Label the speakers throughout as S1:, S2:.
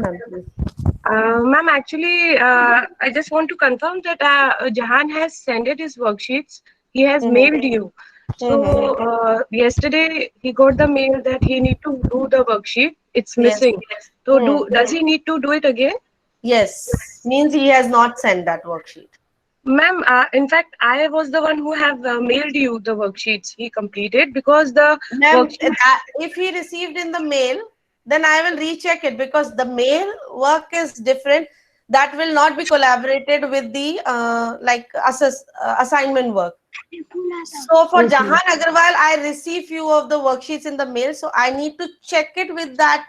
S1: ma'am, please.
S2: Ma'am, actually, I just want to confirm that Jahan has sent it his worksheets. He has
S1: Mm-hmm.
S2: mailed you.
S1: Mm-hmm.
S2: So yesterday he got the mail that he need to do the worksheet. It's
S1: Yes.
S2: missing. So
S1: Mm.
S2: does he need to do it again?
S1: Yes. Means he has not sent that worksheet.
S2: Ma'am, in fact, I was the one who have mailed you the worksheets he completed because the
S1: Ma'am,
S2: worksheets.
S1: if he received in the mail, then I will recheck it because the mail work is different. That will not be collaborated with the assignment work. So for
S2: Okay.
S1: Jahan Agarwal, I receive few of the worksheets in the mail. So I need to check it with that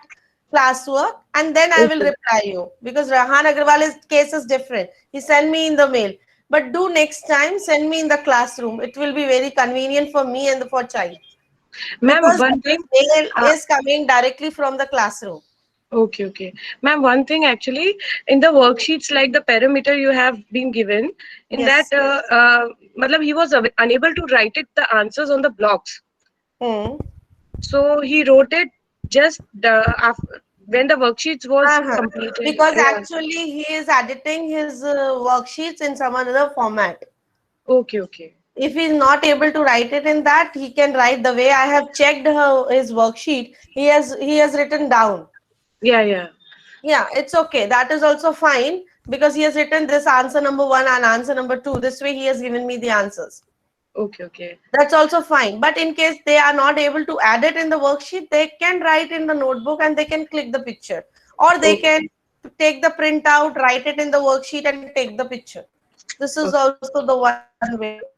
S1: classwork and then I will
S2: Okay.
S1: reply you because Jahan Agarwal's case is different. He sent me in the mail. But do next time send me in the classroom. It will be very convenient for me and for child
S2: Ma'am,
S1: because
S2: one thing.
S1: this mail
S2: Uh,
S1: is coming directly from the classroom.
S2: Okay, okay. Ma'am, one thing actually, in the worksheets, like the parameter you have been given, in that,
S1: Yes.
S2: matlab he was unable to write it, the answers on the blocks.
S1: Hmm.
S2: So he wrote it just when the worksheets was
S1: Uh-huh.
S2: completed.
S1: Because
S2: Yeah.
S1: actually he is editing his worksheets in some other format.
S2: Okay, okay.
S1: If he's not able to write it in that, he can write the way I have checked his worksheet. He has written down.
S2: Yeah, yeah.
S1: Yeah, it's okay. That is also fine because he has written this answer number one and answer number two. This way he has given me the answers.
S2: Okay, okay.
S1: That's also fine. But in case they are not able to add it in the worksheet, they can write in the notebook and they can click the picture. Or they
S2: Okay,
S1: can take the printout, write it in the worksheet and take the picture. This is
S2: okay.
S1: also the one way.
S2: Okay.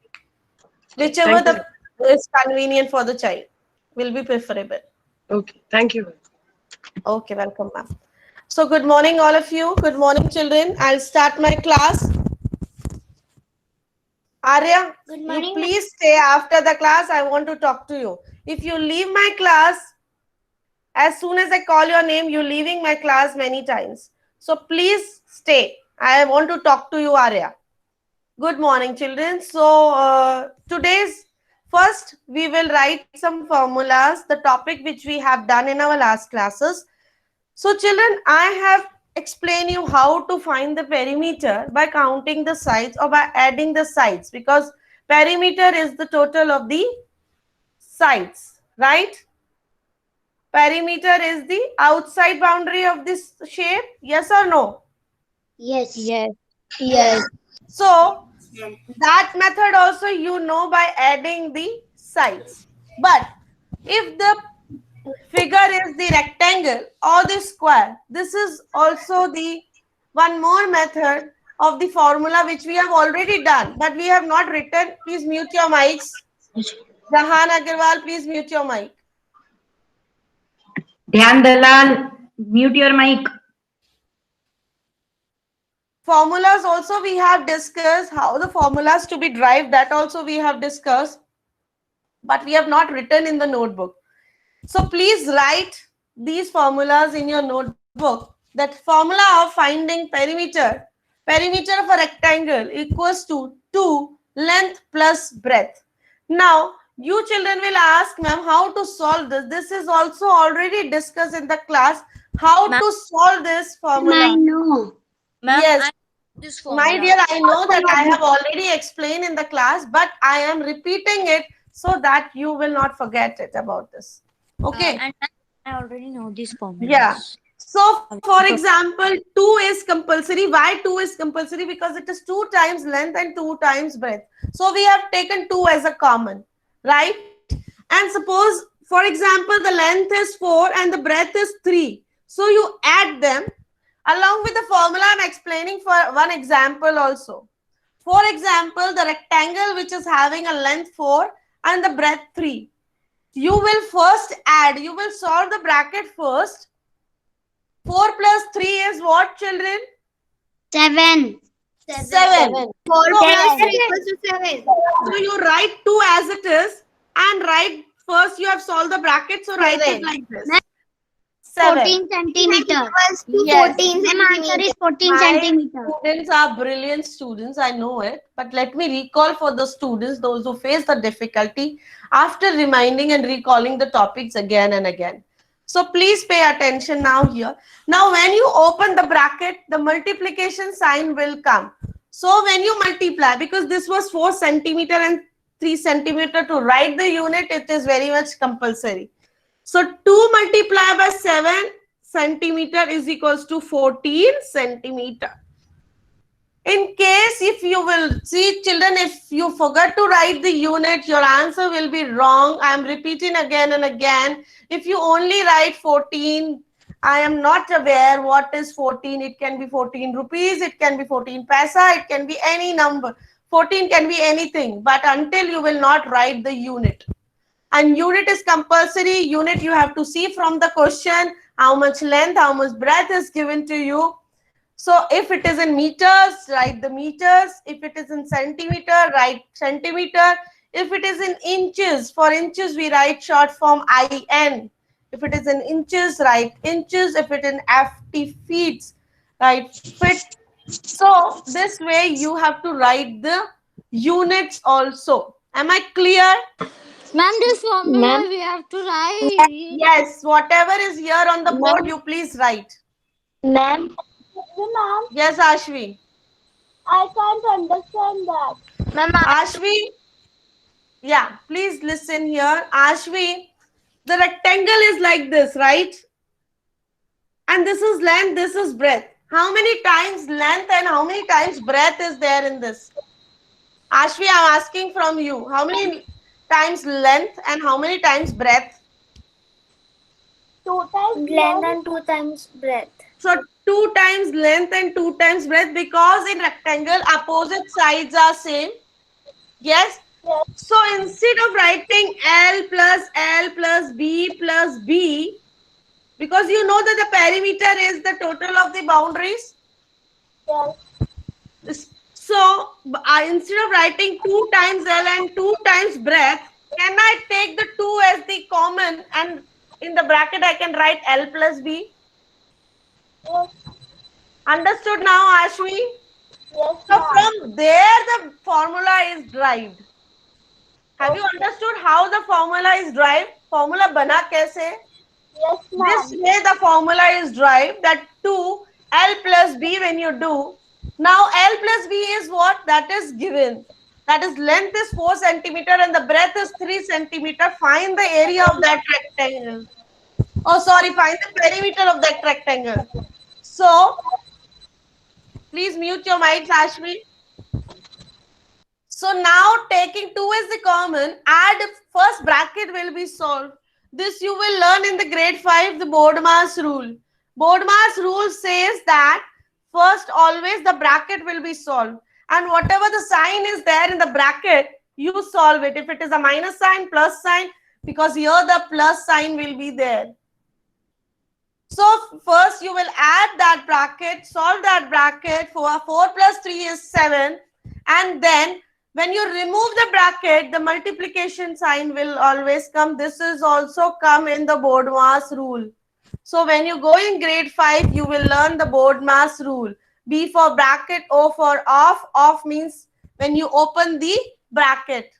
S1: Whichever
S2: Thank
S1: the
S2: you.
S1: is convenient for the child will be preferable.
S2: Okay. Thank you.
S1: Okay, welcome, ma'am. So good morning, all of you. Good morning, children. I'll start my class. Arya,
S3: Good
S1: you
S3: morning, ma'am.
S1: please stay after the class. I want to talk to you. If you leave my class, as soon as I call your name, you're leaving my class many times. So please stay. I want to talk to you, Arya. Good morning, children. So today's first we will write some formulas, the topic which we have done in our last classes. So children, I have explained you how to find the perimeter by counting the sides or by adding the sides because perimeter is the total of the sides, right? Perimeter is the outside boundary of this shape, yes or no?
S3: Yes.
S4: Yes.
S3: Yes.
S1: So that method also you know by adding the sides. But if the figure is the rectangle or the square, this is also the one more method of the formula which we have already done but we have not written. Please mute your mics. Jahan Agarwal, please mute your mic.
S4: Dhyan Dalal, mute your mic.
S1: Formulas also we have discussed how the formulas to be derived, that also we have discussed, but we have not written in the notebook. So please write these formulas in your notebook. That formula of finding perimeter of a rectangle equals to 2 length plus breadth. Now you children will ask, ma'am, how to solve this. This is also already discussed in the class, how
S5: Ma'am,
S1: to solve this
S3: I
S1: formula.
S3: know.
S5: ma'am,
S1: Yes,
S5: I this
S1: my
S5: formula.
S1: dear, I know that I have already explained in the class, but I am repeating it so that you will not forget it about this. Okay.
S5: And I already know these
S1: Yeah.
S5: formulas.
S1: So, for example, 2 is compulsory. Why 2 is compulsory? Because it is 2 times length and 2 times breadth. So, we have taken 2 as a common, right? And suppose, for example, the length is 4 and the breadth is 3. So, you add them along with the formula. I'm explaining for one example also. For example, the rectangle which is having a length 4 and the breadth 3. You will first add, you will solve the bracket first. 4 plus 3 is what, children?
S3: 7.
S1: 7.
S3: 4
S1: So,
S3: plus 3
S1: okay.
S3: equals to 7.
S1: So you write 2 as it is and write first you have solved the bracket. So write it like this. 7.
S3: 14 centimeter.
S1: Yes.
S3: 14 centimeter. Answer is 14
S1: My
S3: centimeter.
S1: students are brilliant students, I know it. But let me recall for the students, those who face the difficulty, after reminding and recalling the topics again and again. So please pay attention now here. Now when you open the bracket, the multiplication sign will come. So when you multiply, because this was 4 centimeter and 3 centimeter, to write the unit, it is very much compulsory. So 2 multiplied by 7 centimeter is equals to 14 centimeter. In case if you will see, children, if you forget to write the unit, your answer will be wrong. I am repeating again and again. If you only write 14, I am not aware what is 14. It can be 14 rupees, it can be 14 paisa, it can be any number. 14 can be anything, but until you will not write the unit. And unit is compulsory. Unit you have to see from the question how much length, how much breadth is given to you. So if it is in meters, write the meters. If it is in centimeter, write centimeter. If it is in inches, for inches we write short form IN. If it is in inches, write inches. If it is in FT, feet, write feet. So this way you have to write the units also. Am I clear?
S6: Ma'am, this formula we have to write.
S1: Yes, whatever is here on the board, you please write.
S7: Ma'am,
S1: Yes, Ashvi.
S7: I can't understand that.
S6: Ma'am,
S1: Ashvi, yeah, please listen here. Ashvi, the rectangle is like this, right? And this is length, this is breadth. How many times length and how many times breadth is there in this? Ashvi, I'm asking from you. How many times length and how many times breadth?
S7: 2 times
S6: length and 2 times breadth.
S1: So 2 times length and 2 times breadth, because in rectangle opposite sides are same. Yes. So instead of writing L plus B plus B, because you know that the perimeter is the total of the boundaries.
S7: Yes.
S1: So instead of writing 2 times L and 2 times breadth, can I take the 2 as the common, and in the bracket I can write L plus B?
S7: Yes.
S1: Understood now, Ashwi?
S7: Yes.
S1: So
S7: ma'am.
S1: from there the formula is derived. Have you understood how the formula is derived? Formula bana kaise?
S7: Yes, ma'am.
S1: This way the formula is derived, that 2 L plus B when you do. Now L plus B is what? That is given. That is length is 4 centimeter and the breadth is 3 centimeter. Find the area of that rectangle. Oh, sorry, find the perimeter of that rectangle. So, please mute your mics, Ashmi. So now taking 2 as the common, add first bracket will be solved. This you will learn in the grade 5, the BODMAS rule. BODMAS rule says that first always the bracket will be solved. And whatever the sign is there in the bracket, you solve it. If it is a minus sign, plus sign, because here the plus sign will be there. So first you will add that bracket, solve that bracket. For 4 plus 3 is 7. And then when you remove the bracket, the multiplication sign will always come. This is also come in the BODMAS rule. So when you go in grade 5, you will learn the BODMAS rule. B for bracket, O for off. Off means when you open the bracket.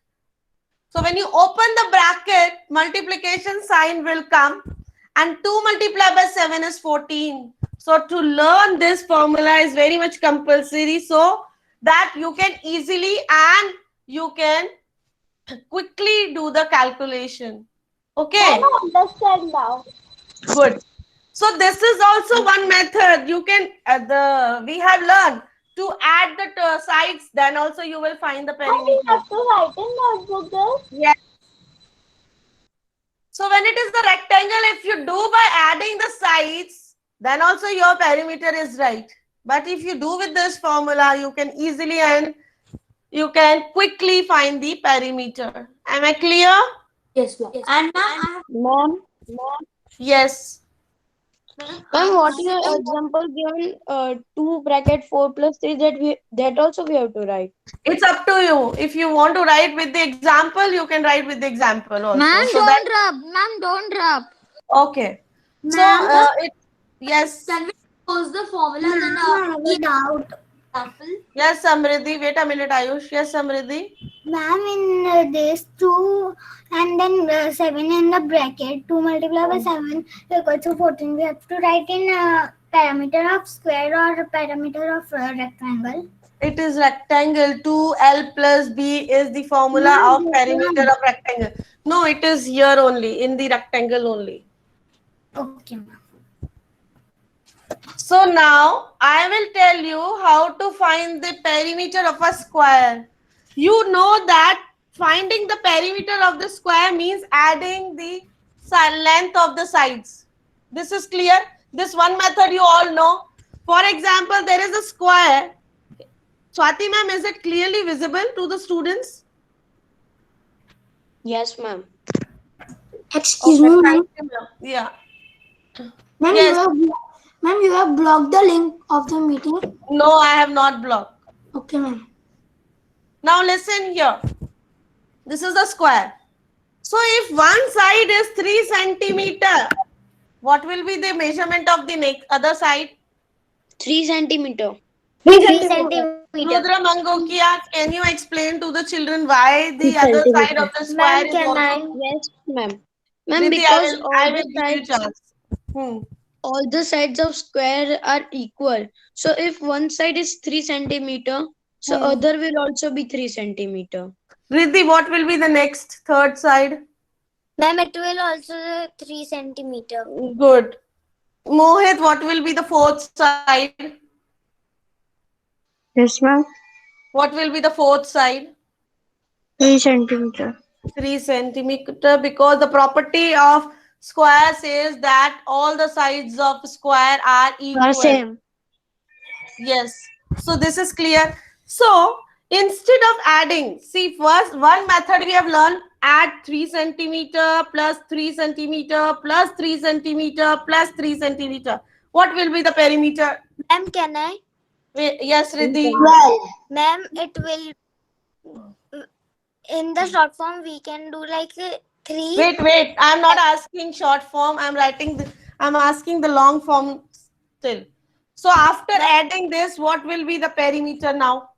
S1: So when you open the bracket, multiplication sign will come. And 2 multiplied by 7 is 14. So to learn this formula is very much compulsory, so that you can easily and you can quickly do the calculation. Okay.
S7: I understand now.
S1: Good. So this is also one method. You can we have learned to add the sides. Then also you will find the
S7: And we
S1: perimeter.
S7: have to write in notebook this.
S1: Yes. So when it is the rectangle, if you do by adding the sides, then also your perimeter is right. But if you do with this formula, you can easily and you can quickly find the perimeter. Am I clear?
S5: Yes, ma'am. And ma'am,
S2: Ma'am,
S1: Yes.
S2: ma'am, what is your example given? 2 bracket 4 plus 3, that also we have to write.
S1: It's up to you. If you want to write with the example, you can write with the example also.
S6: Ma'am,
S1: So
S6: don't
S1: that,
S6: rub. Ma'am, don't rub.
S1: okay. So
S5: Ma'am,
S1: yes.
S5: can we close the formula then?
S3: doubt.
S5: example.
S1: Yes, Samriddhi. Wait a minute, Ayush. Yes, Samriddhi.
S8: Ma'am, in this 2 and then 7 in the bracket, 2 multiplied by 7 equal to 14. We have to write in parameter of square or parameter of rectangle.
S1: It is rectangle. 2L plus B is the formula of perimeter of rectangle. No, it is here only, in the rectangle only.
S8: Okay, ma'am.
S1: So now I will tell you how to find the perimeter of a square. You know that finding the perimeter of the square means adding the length of the sides. This is clear. This one method you all know. For example, there is a square. Swati ma'am, is it clearly visible to the students?
S5: Yes, ma'am.
S6: Excuse me, ma'am.
S1: Yeah.
S6: Ma'am,
S1: Yes.
S6: you have blocked the link of the meeting.
S1: No, I have not blocked.
S6: Okay, ma'am.
S1: Now listen here. This is the square. So if one side is 3 centimeter, what will be the measurement of the next other side?
S5: 3 centimeter.
S3: 3 centimeter.
S1: Rudra Mangokia, can you explain to the children why the other side of the square is also?
S5: Yes, ma'am. Ma'am,
S1: Riddhi,
S5: because
S1: I will give you chance.
S5: all the sides of square are equal. So if one side is 3 centimeter, so other will also be 3 centimeter.
S1: Riddhi, what will be the next third side?
S3: Ma'am, it will also 3 centimeter.
S1: Good. Mohit, what will be the fourth side?
S2: Yes, ma'am.
S1: What will be the fourth side?
S2: 3 centimeter.
S1: 3 centimeter, because the property of square says that all the sides of square are equal.
S2: Same.
S1: Yes. So this is clear. So instead of adding, see, first one method we have learned, add 3 centimeter plus 3 centimeter plus 3 centimeter plus 3 centimeter. What will be the perimeter?
S3: Ma'am, can I?
S1: Yes, Riddhi.
S3: Ma'am, it will, in the short form, we can do like 3.
S1: Wait. I'm not asking short form. I'm asking the long form still. So after adding this, what will be the perimeter now?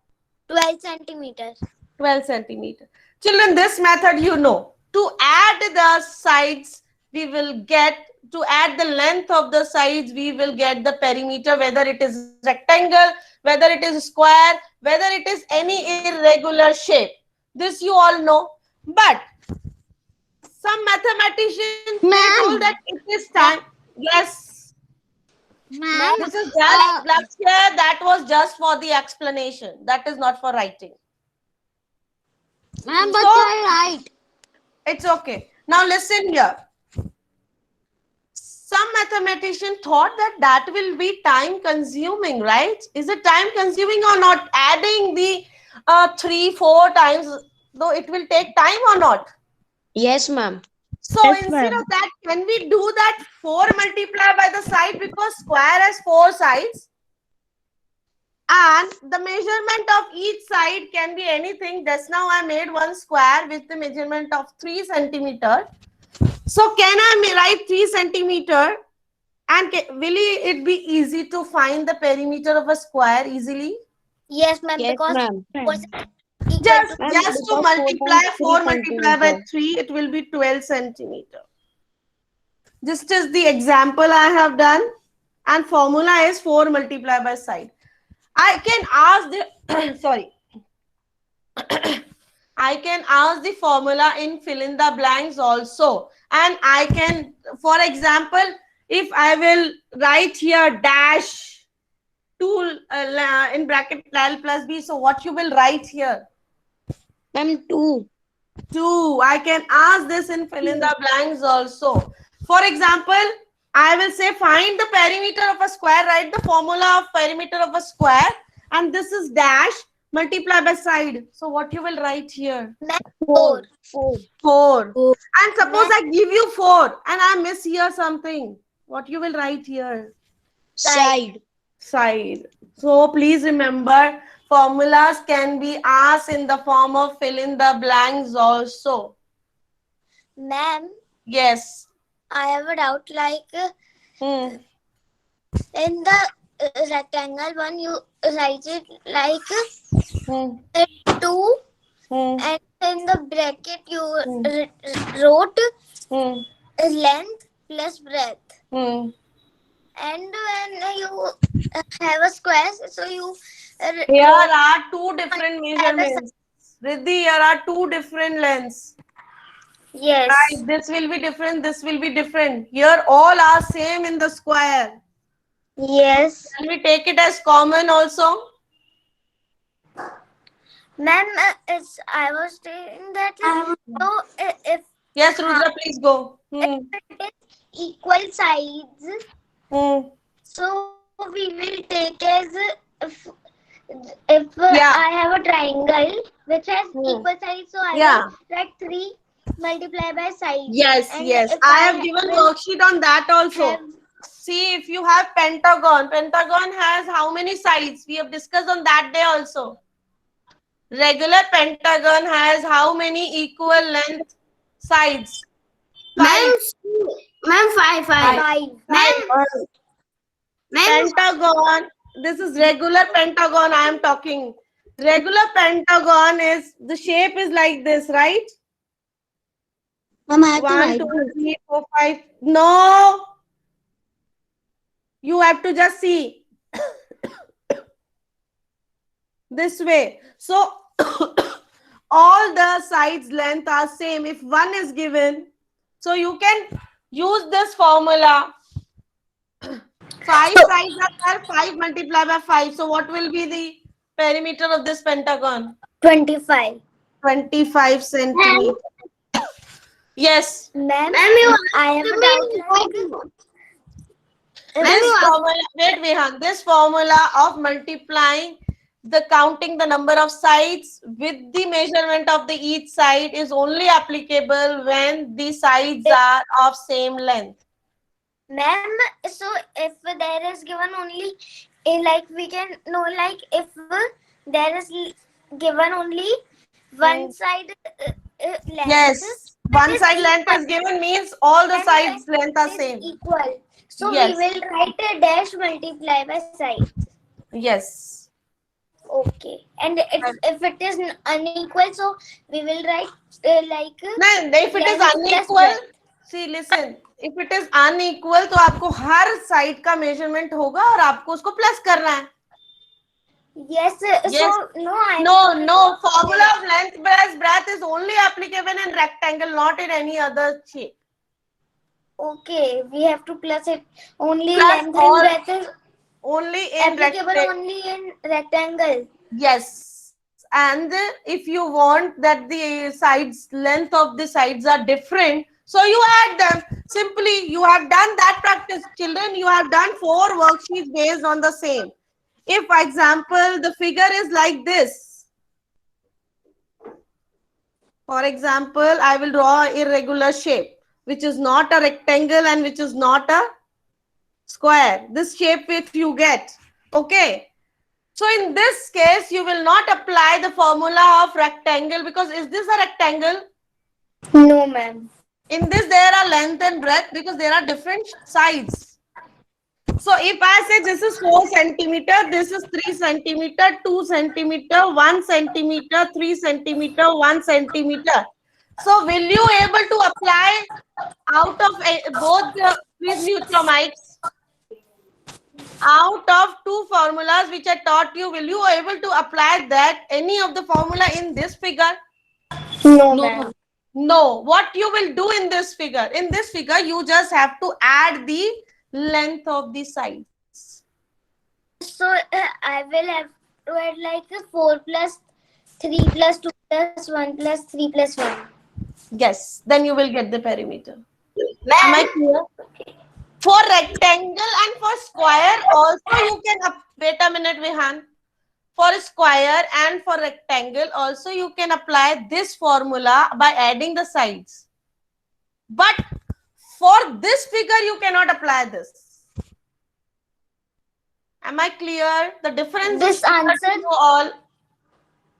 S3: 12 centimeters.
S1: 12 centimeter. Children, this method you know. To add the sides, we will get, to add the length of the sides, we will get the perimeter, whether it is rectangle, whether it is square, whether it is any irregular shape. This you all know. But some mathematicians told that it is time. Yes.
S6: Ma'am,
S1: This is just Lakshya, that was just for the explanation. That is not for writing.
S6: ma'am, but
S1: So-
S6: I right.
S1: It's okay. Now listen here. Some mathematician thought that will be time consuming, right? Is it time consuming or not? Adding the 3-4 times, though it will take time or not?
S5: Yes, ma'am.
S1: So
S2: Yes,
S1: instead
S2: ma'am.
S1: of that, can we do that 4 multiplied by the side, because square has 4 sides? And the measurement of each side can be anything. Just now I made one square with the measurement of 3 centimeter. So can I write 3 centimeter? And will it be easy to find the perimeter of a square easily?
S3: Yes, ma'am,
S5: Yes,
S3: because
S5: ma'am.
S1: Just
S5: Ma'am,
S1: to
S5: because 4
S1: multiply
S5: times
S1: 4
S5: 3
S1: multiplied by
S5: centimeter.
S1: 3, it will be 12 centimeter. This is the example I have done, and formula is 4 multiplied by side. I can ask the sorry. I can ask the formula in fill in the blanks also, and I can, for example, if I will write here dash 2 in bracket L plus B, so what you will write here?
S5: Ma'am, 2.
S1: 2. I can ask this in fill in the blanks also. For example, I will say find the perimeter of a square, write the formula of perimeter of a square, and this is dash multiply by side. So what you will write here?
S3: 4.
S1: 4. And suppose I give you 4 and I miss here something. What you will write here?
S5: Side.
S1: Side. So please remember, formulas can be asked in the form of fill in the blanks also.
S3: Ma'am,
S1: Yes.
S3: I have a doubt, like
S1: Hmm.
S3: in the rectangle one, you write it like
S1: Hmm.
S3: 2,
S1: Hmm.
S3: and in the bracket you
S1: Hmm.
S3: wrote
S1: Hmm.
S3: length plus breadth.
S1: Hmm.
S3: And when you have a square, so you
S1: Here
S3: wrote
S1: are two different measurements. Riddhi, here are two different lengths.
S3: yes.
S1: Right, this will be different, this will be different. Here all are same in the square.
S3: Yes.
S1: Can we take it as common also?
S3: Ma'am, I was saying that so if
S1: Yes, Rudra, please go. Hmm.
S3: it is equal sides,
S1: Hmm.
S3: so we will take as if
S1: Yeah.
S3: I have a triangle which has
S1: Hmm.
S3: equal sides, so I
S1: Yeah.
S3: will write 3 multiplied by sides.
S1: Yes,
S3: And
S1: yes.
S3: if
S1: I have given
S3: will
S1: worksheet on that also.
S3: have
S1: See, if you have pentagon, pentagon has how many sides? We have discussed on that day also. Regular pentagon has how many equal length sides?
S5: Ma'am,
S8: Ma'am, five.
S3: 5.
S1: Pentagon, this is regular pentagon I am talking. Regular pentagon is, the shape is like this, right?
S8: Ma'am, I have to
S1: 1,
S8: write
S1: 2,
S8: this.
S1: 3, 4, 5. No. You have to just see this way. So all the sides length are same. If one is given, so you can use this formula. 5 sides are there, 5 multiplied by 5. So what will be the perimeter of this pentagon?
S3: 25.
S1: 25 centimeters. Yes.
S3: Ma'am, I have a doubt.
S1: This formula, wait, Vihan, this formula of multiplying the counting the number of sides with the measurement of the each side is only applicable when the sides are of same length.
S3: Ma'am, so if there is given only, like we can know, like if there is given only one side length.
S1: Yes. One side length is given means all the
S3: and
S1: sides length are
S3: is
S1: same.
S3: equal. So
S1: Yes.
S3: we will write a dash multiply by side.
S1: Yes.
S3: Okay. And if it is unequal, so we will write like.
S1: No, if it is
S3: length plus
S1: unequal,
S3: breadth.
S1: see, listen, if it is unequal, तो आपको हर side का measurement होगा और आपको उसको plus करना है.
S3: Yes.
S1: Yes.
S3: So no,
S1: No. Formula of length plus breadth is only applicable in rectangle, not in any other shape.
S3: Okay, we have to plus it. Only
S1: Plus
S3: length
S1: all-
S3: and breadth is
S1: Only in
S3: applicable
S1: rectangle.
S3: only in rectangle.
S1: Yes. And if you want that the sides length of the sides are different, so you add them. Simply, you have done that practice. Children, you have done 4 worksheets based on the same. If, for example, the figure is like this. For example, I will draw an irregular shape, which is not a rectangle and which is not a square. This shape if you get. Okay. So in this case, you will not apply the formula of rectangle because is this a rectangle?
S3: No, ma'am.
S1: In this, there are length and breadth because there are different sides. So if I say this is 4 centimeter, this is 3 centimeter, 2 centimeter, 1 centimeter, 3 centimeter, 1 centimeter. So will you able to apply out of both the, please mute your mics. Out of 2 formulas which I taught you, will you able to apply that any of the formula in this figure?
S3: No, ma'am.
S1: No. What you will do in this figure? In this figure, you just have to add the length of the sides.
S3: So I will have to add like 4 plus 3 plus 2 plus 1 plus 3 plus 1.
S1: Yes, then you will get the perimeter. Am I clear? For rectangle and for square also you can, wait a minute Vihan. For square and for rectangle also you can apply this formula by adding the sides. But for this figure you cannot apply this. Am I clear? The difference
S3: This
S1: is clear to
S3: answer-
S1: you all.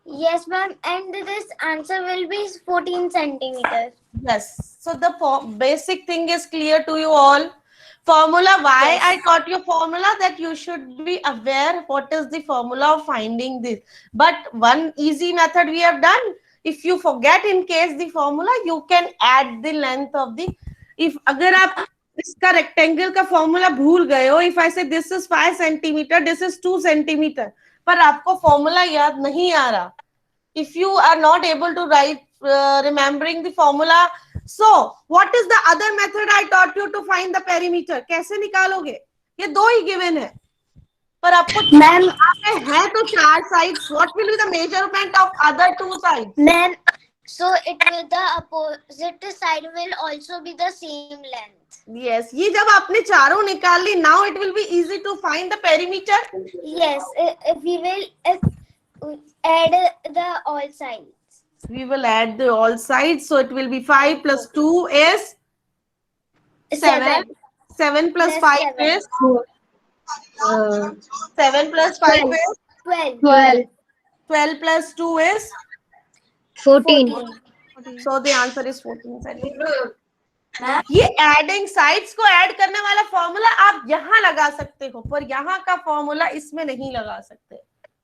S3: Yes, ma'am. And this answer will be 14 centimeters.
S1: Yes. So the basic thing is clear to you all. Formula, why I taught you formula, that you should be aware what is the formula of finding this. But one easy method we have done. If you forget in case the formula, you can add the length of the, if अगर आप इसका rectangle का formula भूल गए हो, if I say this is 5 centimeter, this is 2 centimeter, पर आपको formula याद नहीं आ रहा, if you are not able to write remembering the formula, so what is the other method I taught you to find the perimeter? कैसे निकालोगे? ये दो ही given है, पर आपको
S3: मैम
S1: यहाँ पे है तो 4 sides. What will be the measurement of other 2 sides?
S3: Ma'am, so it will, the opposite side will also be the same length.
S1: Yes, ये जब आपने चारों निकाल ली, now it will be easy to find the perimeter.
S3: Yes, we will add the all sides.
S1: We will add the all sides, so it will be 5 plus 2 is 7. 7 plus 5
S3: 7.
S1: is 7 plus 5 is
S3: 12.
S1: 12 plus 2 is
S5: 14.
S1: so the answer is 14 centimeters. ये adding sides को add करने वाला formula आप यहाँ लगा सकते हो, पर यहाँ का फॉर्मूला इसमें नहीं लगा सकते.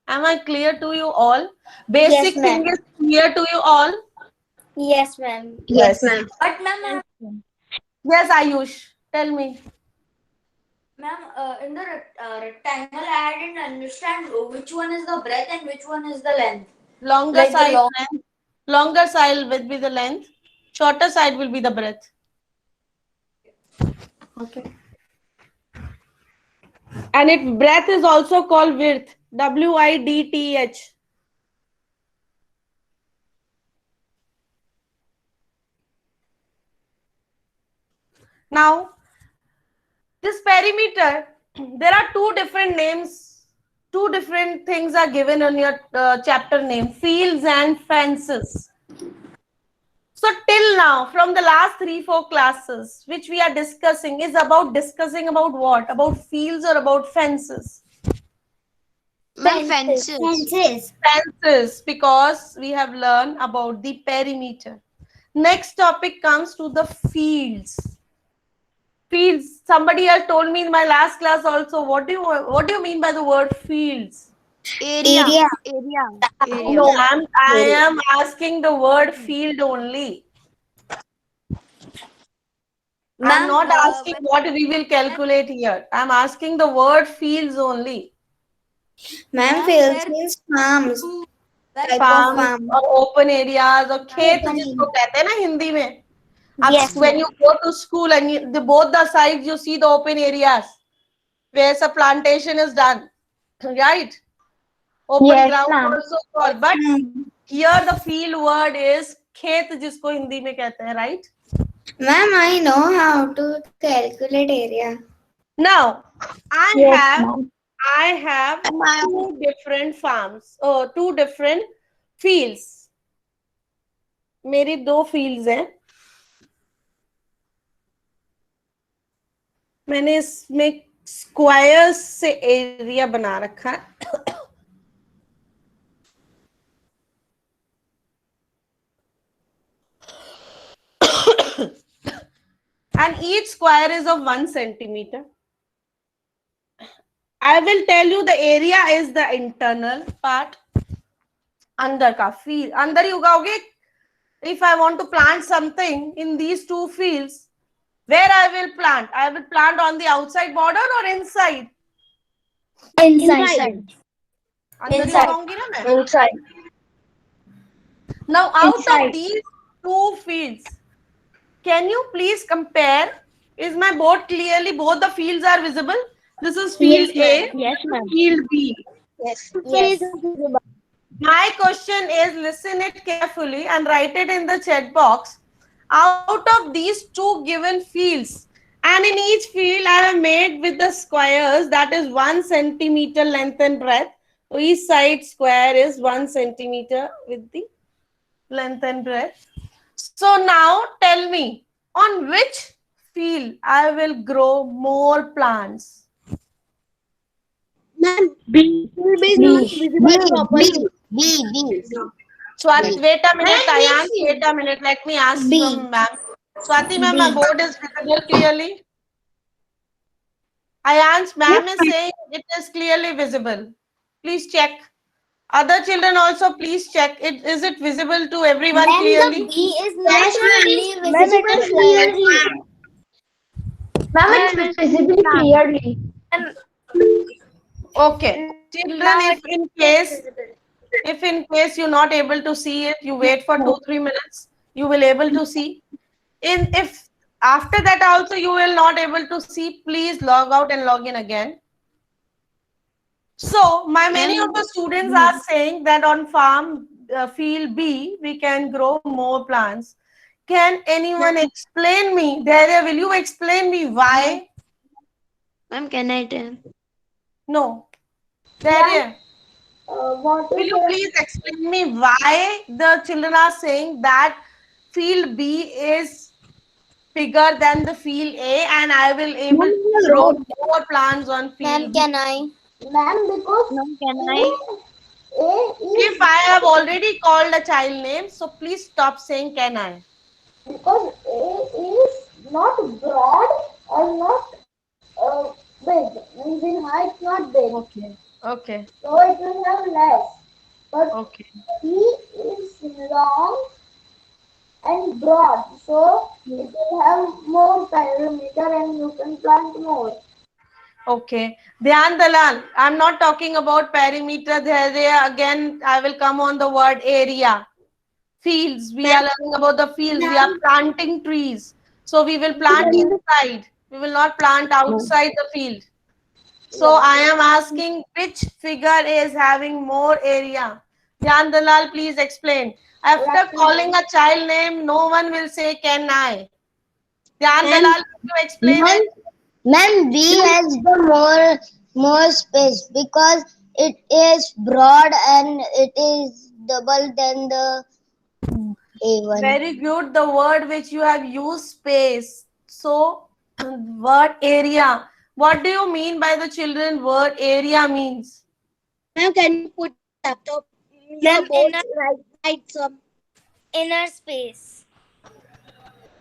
S1: Am I clear to you all? Basic
S3: Yes,
S1: thing
S3: ma'am.
S1: is clear to you all?
S3: Yes, ma'am.
S1: Yes.
S3: But ma'am,
S1: Yes, Ayush, tell me.
S9: Ma'am, in the rectangle, I didn't understand which one is the breadth and which one is the length.
S1: Longer
S9: Like the
S1: side
S9: long-
S1: length. Longer side will be the length. Shorter side will be the breadth. Okay. And its breadth is also called width. WIDTH. Now, this perimeter, there are two different names, two different things are given on your chapter name, fields and fences. So till now, from the last 3-4 classes, which we are discussing is discussing about what? About fields or about fences?
S3: fences.
S1: Fences, because we have learned about the perimeter. Next topic comes to the fields. Fields. Somebody else told me in my last class also. What do you mean by the word fields?
S3: Area.
S1: No, I am asking the word field only. I'm not asking what we will calculate here. I'm asking the word fields only.
S9: Ma'am, fields means farms.
S1: Farms or open areas or खेत जिसको कहते हैं ना हिंदी में.
S3: Yes,
S1: When you go to school and both the sides you see the open areas where a plantation is done, right? Open
S3: Yes,
S1: ground
S3: ma'am.
S1: also called, but here the field word is खेत जिसको हिंदी में कहते हैं, right?
S9: Ma'am, I know how to calculate area.
S1: Now I have two different farms, two different fields. मेरी दो fields हैं. मैंने इसमें स्क्वायर्स से एरिया बना रखा है. And each square is of 1 centimeter. I will tell you the area is the internal part. अंदर का field, अंदर ही उगाओगे. If I want to plant something in these two fields, where I will plant? I will plant on the outside border or inside?
S3: Inside.
S1: अंदर ही उगाऊंगी ना मैं.
S3: Inside.
S1: Now, out
S3: Inside.
S1: of these two fields, can you please compare? Is my board clearly? Both the fields are visible. This is field A,
S3: Yes, ma'am.
S1: field B.
S3: Yes.
S1: My question is, listen it carefully and write it in the chat box. Out of these two given fields, and in each field I have made with the squares, that is 1 centimeter length and breadth. So each side square is 1 centimeter with the length and breadth. So now tell me, on which field I will grow more plants? Swati, wait a minute, Ayan, wait a minute. Let me ask you, ma'am. Swati, ma'am, my board is visible clearly? Ayan's ma'am is saying it is clearly visible. Please check. Other children also please check. Is it visible to everyone
S3: Ma'am,
S1: clearly?
S3: the B is not fully
S8: Ma'am, it is
S3: visible.
S8: clearly.
S4: Ma'am, it's visibly clearly.
S1: Okay. Children,
S3: Now
S1: if in case you're not able to see it, you wait for 2-3 minutes, you will able to see. If after that also you will not able to see, please log out and log in again. So many of the students are saying that on farm field B we can grow more plants. Can anyone explain me? Daria, will you explain me why?
S5: Ma'am, can I tell?
S1: No. Daria,
S7: What
S1: will
S7: is
S1: you please explain me why the children are saying that field B is bigger than the field A and I will able to grow more plants on
S3: Ma'am,
S1: field B?
S3: can I?
S7: Ma'am, because
S5: Ma'am, can
S7: A,
S5: I?
S7: A is
S1: If I have already called a child name, so please stop saying can I.
S7: because A is not broad or not big. Means in height not big.
S1: Okay.
S7: So it will have less. But
S1: Okay.
S7: C is long and broad. So it will have more perimeter and you can plant more.
S1: Okay. Dhyan Dalal, I'm not talking about perimeter. There again, I will come on the word area. Fields. We are learning about the fields. We are planting trees. So we will plant inside. We will not plant outside the field. So I am asking which figure is having more area. Dhyan Dalal, please explain. After calling a child name, no one will say can I. Dhyan Dalal, will you explain it?
S8: Ma'am, B has the more space because it is broad and it is double than the A1.
S1: Very good. The word which you have used, space. So, word area. What do you mean by the children? Word area means.
S8: Ma'am, can you put laptop?
S3: Ma'am, inner space.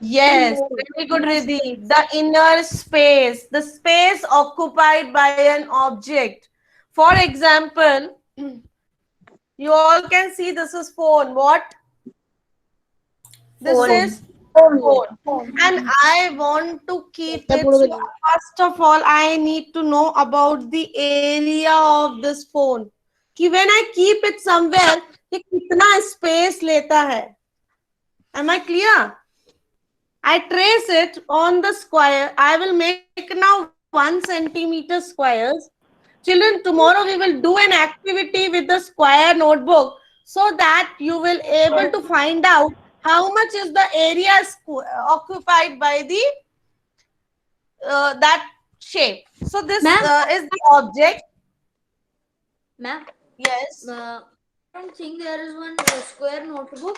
S1: Yes, very good, Riddhi. The inner space, the space occupied by an object. For example, you all can see this is phone. What? This is phone. And I want to keep it. So first of all, I need to know about the area of this phone. कि when I keep it somewhere, ये कितना space लेता है? Am I clear? I trace it on the square. I will make now 1 centimeter squares. Children, tomorrow we will do an activity with the square notebook so that you will able to find out how much is the area occupied by the that shape. So this is the object.
S9: Ma'am,
S1: Yes.
S9: I don't think there is one square notebook.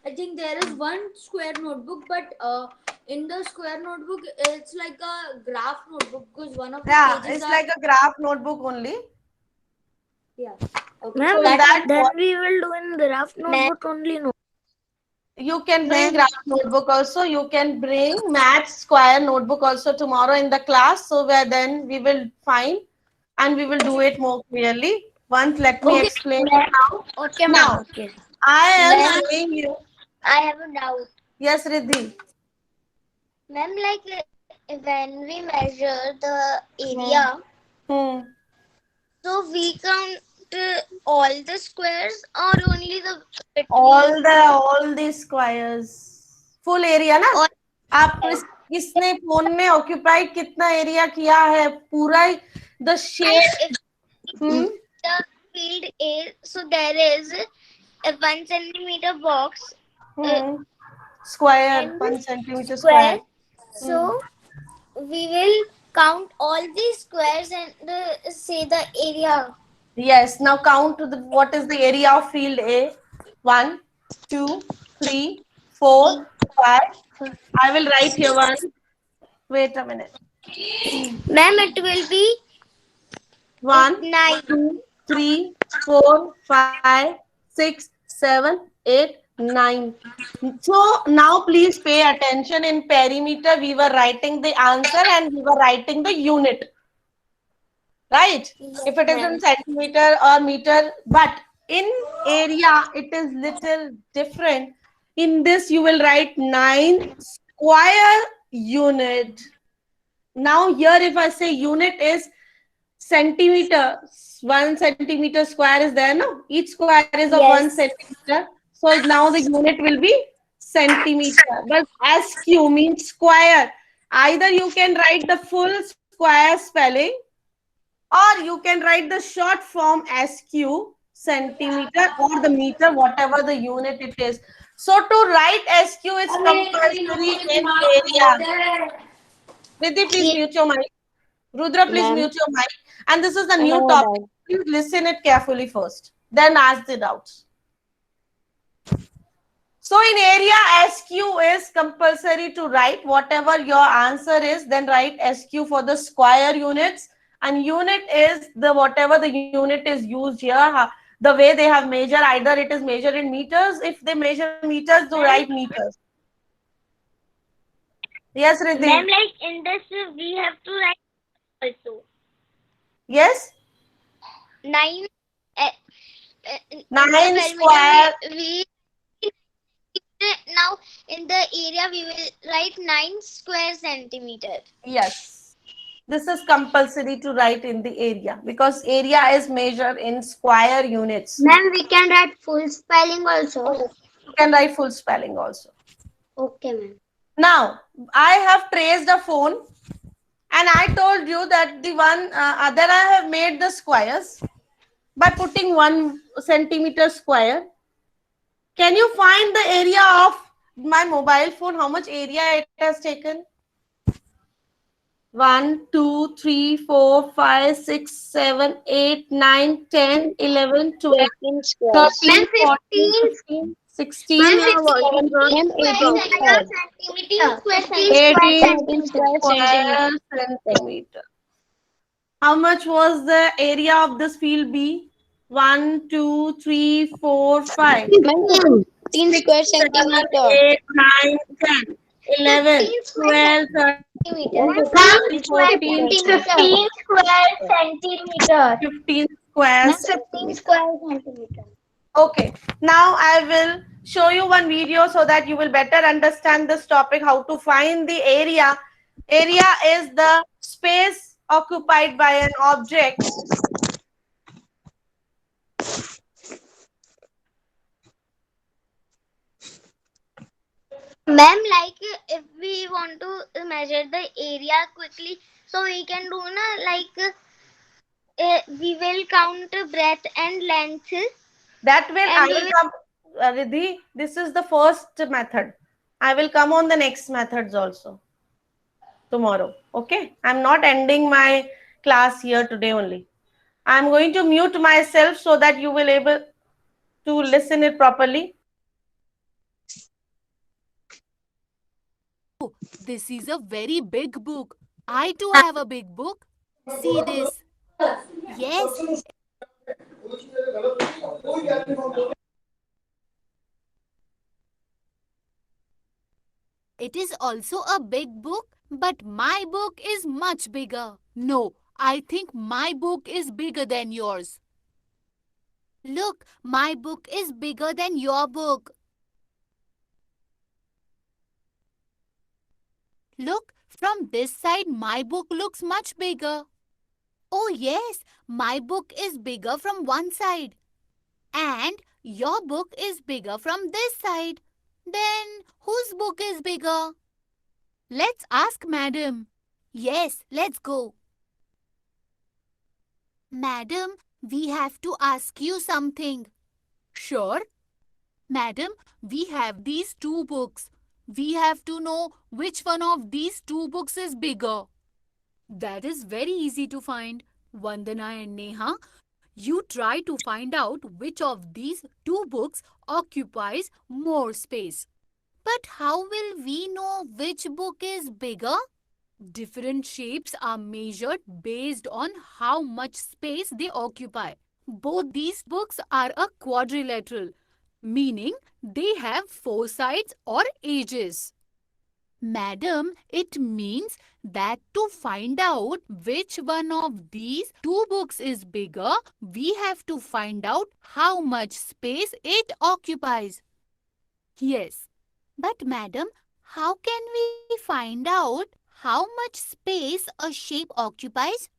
S9: I think there is one square notebook, but in the square notebook, it's like a graph notebook because one of the pages
S1: It's
S9: are
S1: like a graph notebook only.
S9: okay.
S3: Ma'am,
S9: So
S1: that
S3: we will do in graph notebook only. No.
S1: you can bring graph notebook also. You can bring math square notebook also tomorrow in the class. So where then we will find and we will do it more clearly. Once let me explain it now.
S3: Okay,
S1: Now,
S3: ma'am. Okay.
S1: I am
S3: Ma'am.
S1: saying you.
S3: I have a doubt.
S1: Yes, Riddhi.
S3: Ma'am, like when we measure the area, so we count all the squares or only the
S1: all the squares. Full area ना?
S3: और-
S1: आप किसने phone में occupied कितना area किया है? पूरा the shape.
S3: the field A, so there is a 1 centimeter box
S1: Square,
S3: and
S1: 1 centimeter square.
S3: So we will count all these squares and say the area.
S1: Yes. Now count to what is the area of field A? 1, 2, 3, 4, 5. I will write here 1. Wait a minute.
S3: Ma'am, it will be
S1: 1,
S3: 9.
S1: 2, 3, 4, 5, 6, 7, 8, 9. So now please pay attention. In perimeter, we were writing the answer and we were writing the unit. right? If it is in centimeter or meter, but in area it is little different. In this you will write 9 square unit. Now here if I say unit is centimeter, 1 centimeter square is there, no? Each square is of 1 centimeter. So now the unit will be centimeter. But SQ means square. Either you can write the full square spelling, or you can write the short form SQ, centimeter or the meter, whatever the unit it is. So to write SQ is compulsory in area. Riddhi, please mute your mic. Rudra, please mute your mic. And this is a new topic. Please listen it carefully first. Then ask the doubts. So in area, SQ is compulsory to write. Whatever your answer is, then write SQ for the square units. And unit is the whatever the unit is used here. The way they have measured, either it is measured in meters. If they measure meters, to write meters. Yes, Riddhi.
S3: Ma'am, like in this, we have to write also.
S1: Yes?
S3: 9.
S1: 9 square.
S3: Now in the area we will write 9 square centimeter.
S1: Yes. This is compulsory to write in the area because area is measured in square units.
S3: Ma'am, we can write full spelling also.
S1: You can write full spelling also.
S3: Okay, ma'am.
S1: Now, I have traced a phone and I told you that the one other I have made the squares by putting 1 centimeter square. Can you find the area of my mobile phone? How much area it has taken? 1, 2, 3, 4, 5, 6, 7, 8, 9, 10, 11, 12, 13, 14, 15, 16, 17, 18 square centimeter. How much was the area of this field B? 1, 2, 3, 4, 5.
S5: 15 square centimeter.
S1: 8, 9, 10, 11, 12, 13, 14,
S8: 15 square centimeter.
S1: 15 square.
S8: 15 square centimeter.
S1: Okay, now I will show you one video so that you will better understand this topic, how to find the area. Area is the space occupied by an object.
S3: Ma'am, like if we want to measure the area quickly, so we can do we will count breadth and length.
S1: That will,
S3: And
S1: I will come, Riddhi, this is the first method. I will come on the next methods also tomorrow. Okay, I'm not ending my class here today only. I'm going to mute myself so that you will able to listen it properly.
S10: This is a very big book. I too have a big book. See this. Yes. It is also a big book, but my book is much bigger. No, I think my book is bigger than yours. Look, my book is bigger than your book. Look, from this side, my book looks much bigger. Oh yes, my book is bigger from one side. And your book is bigger from this side. Then, whose book is bigger? Let's ask Madam. Yes, let's go. Madam, we have to ask you something. Sure. Madam, we have these 2 books. We have to know which one of these 2 books is bigger. That is very easy to find. Vandana and Neha, you try to find out which of these 2 books occupies more space. But how will we know which book is bigger? Different shapes are measured based on how much space they occupy. Both these books are a quadrilateral, meaning they have 4 sides or edges. Madam, it means that to find out which one of these two books is bigger, we have to find out how much space it occupies. Yes, but madam, how can we find out how much space a shape occupies?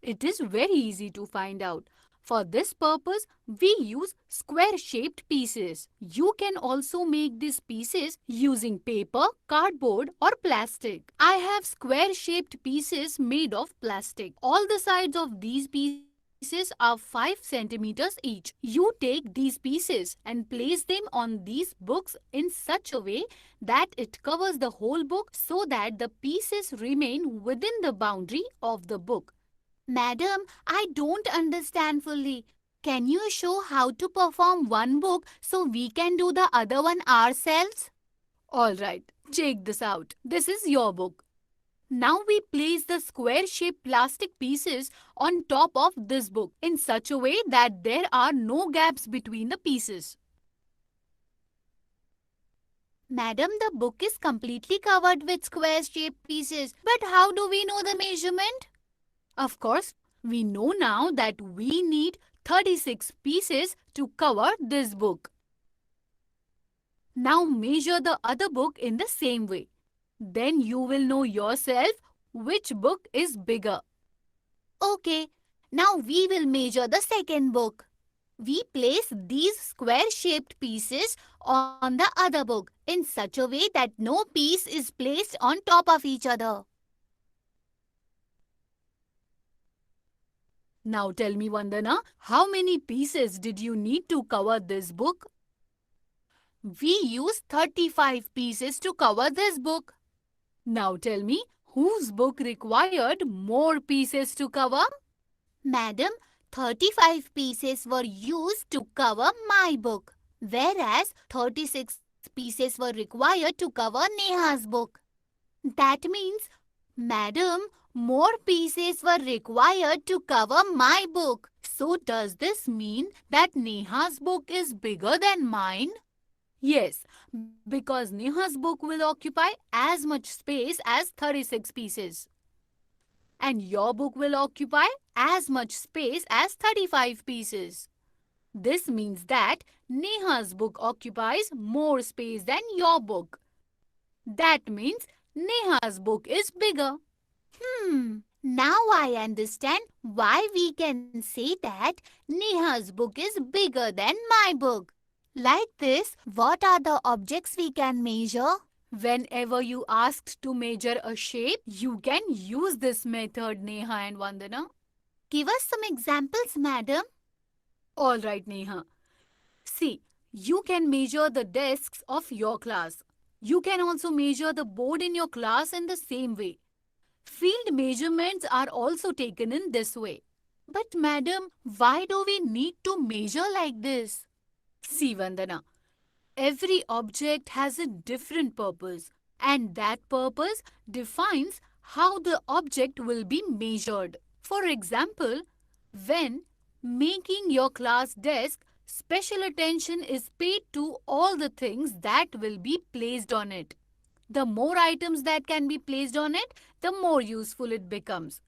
S10: It is very easy to find out. For this purpose, we use square-shaped pieces. You can also make these pieces using paper, cardboard or plastic. I have square-shaped pieces made of plastic. All the sides of these pieces are 5 centimeters each. You take these pieces and place them on these books in such a way that it covers the whole book so that the pieces remain within the boundary of the book. Madam, I don't understand fully. Can you show how to perform one book so we can do the other one ourselves? All right, check this out. This is your book. Now we place the square-shaped plastic pieces on top of this book in such a way that there are no gaps between the pieces. Madam, the book is completely covered with square-shaped pieces. But how do we know the measurement? Of course, we know now that we need 36 pieces to cover this book. Now measure the other book in the same way. Then you will know yourself which book is bigger. Okay, now we will measure the second book. We place these square-shaped pieces on the other book in such a way that no piece is placed on top of each other. Now tell me, Vandana, how many pieces did you need to cover this book? We used 35 pieces to cover this book. Now tell me, whose book required more pieces to cover? Madam, 35 pieces were used to cover my book, whereas 36 pieces were required to cover Neha's book. That means, Madam, more pieces were required to cover my book. So does this mean that Neha's book is bigger than mine? Yes, because Neha's book will occupy as much space as 36 pieces. And your book will occupy as much space as 35 pieces. This means that Neha's book occupies more space than your book. That means Neha's book is bigger. Now I understand why we can say that Neha's book is bigger than my book. Like this, what are the objects we can measure? Whenever you asked to measure a shape, you can use this method, Neha and Vandana. Give us some examples, madam. All right, Neha. See, you can measure the desks of your class. You can also measure the board in your class in the same way. Field measurements are also taken in this way. But madam, why do we need to measure like this? See, Vandana, every object has a different purpose, and that purpose defines how the object will be measured. For example, when making your class desk, special attention is paid to all the things that will be placed on it. The more items that can be placed on it, the more useful it becomes.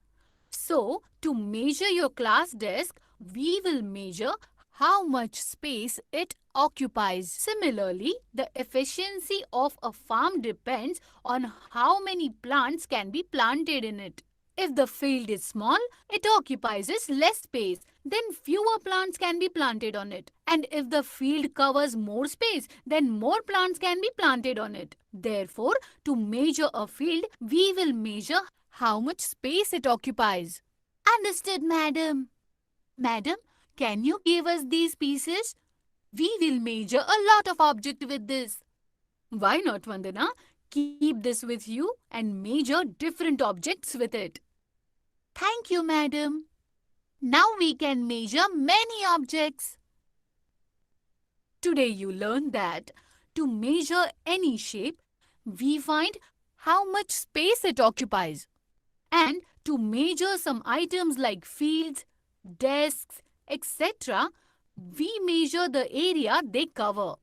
S10: So, to measure your class desk, we will measure how much space it occupies. Similarly, the efficiency of a farm depends on how many plants can be planted in it. If the field is small, it occupies less space, then fewer plants can be planted on it. And if the field covers more space, then more plants can be planted on it. Therefore, to measure a field, we will measure how much space it occupies. Understood, madam. Madam, can you give us these pieces? We will measure a lot of objects with this. Why not, Vandana? Keep this with you and measure different objects with it. Thank you, madam. Now we can measure many objects. Today you learned that to measure any shape, we find how much space it occupies. And to measure some items like fields, desks, etc., we measure the area they cover.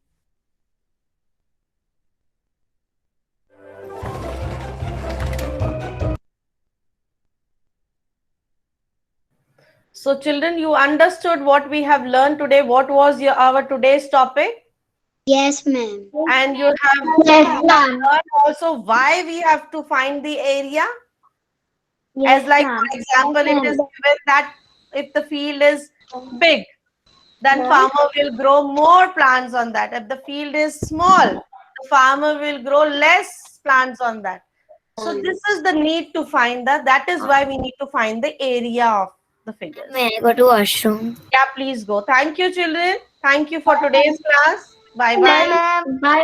S1: So children, you understood what we have learned today. What was our today's topic?
S4: Yes, ma'am.
S1: And you have
S4: Yes, ma'am.
S1: learned also why we have to find the area.
S4: Yes,
S1: As like,
S4: ma'am.
S1: for example, it is given that if the field is big, then
S7: Ma'am?
S1: farmer will grow more plants on that. If the field is small, the farmer will grow less plants on that. So this is the need to find that. That is why we need to find the area of the figures.
S3: May I go to washroom?
S1: Yeah, please go. Thank you, children. Thank you for today's class. Bye bye.
S4: Bye, ma'am. Bye.